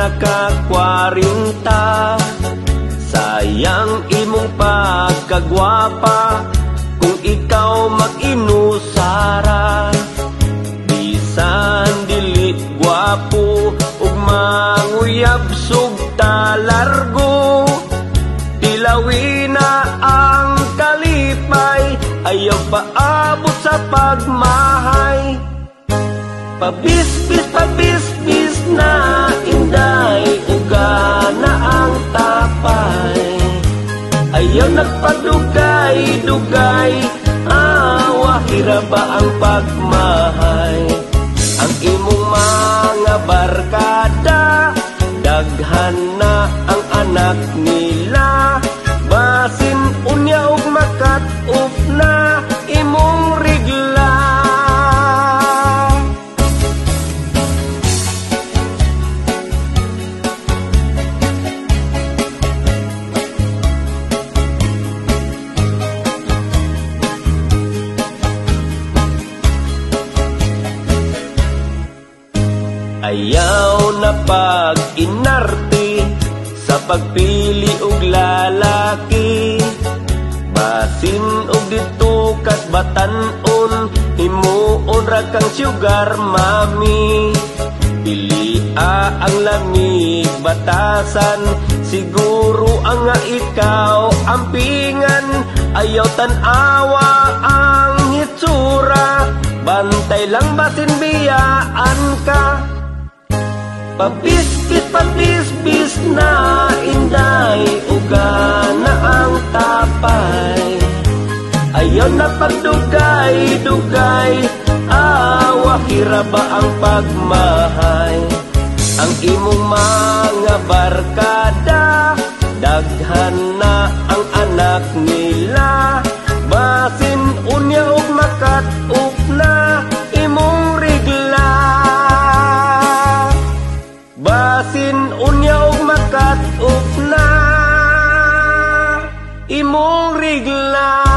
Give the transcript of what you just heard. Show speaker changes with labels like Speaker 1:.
Speaker 1: naka-40. Sayang imong pagkagwapa kung ikaw mag-inusara. Bisan dili gwapo ug manguyab sugta largo, tilawi na ang kalipay, ayaw paabot sa pagmahay. Pabis-bis na inday, uga na ang tapay. Ayaw nagpadugay-dugay, wahira ba ang pagmahay? Ang imong mga barkada, daghan na ang anak nila. Basin unya ug makat-up na imong rigla. Ayaw na pag-inarti sa pagpili og lalaki. Basin og dito kas batan-on, himuon ra kang sugar mami. Pilia ang lamig batasan, siguro ang nga ikaw ampingan. Ayaw tan-awa ang hitsura, bantay lang basin biyaan ka. Pabis-bis na inday, uga na ang tapay. Ayaw na pagdugay-dugay, wahira ba ang pagmahay? Ang imong mga barkada, daghan na ang anak nila. Basin unya ug makat-up na imong rigla. Basin unya ug makat-up na imong rigla.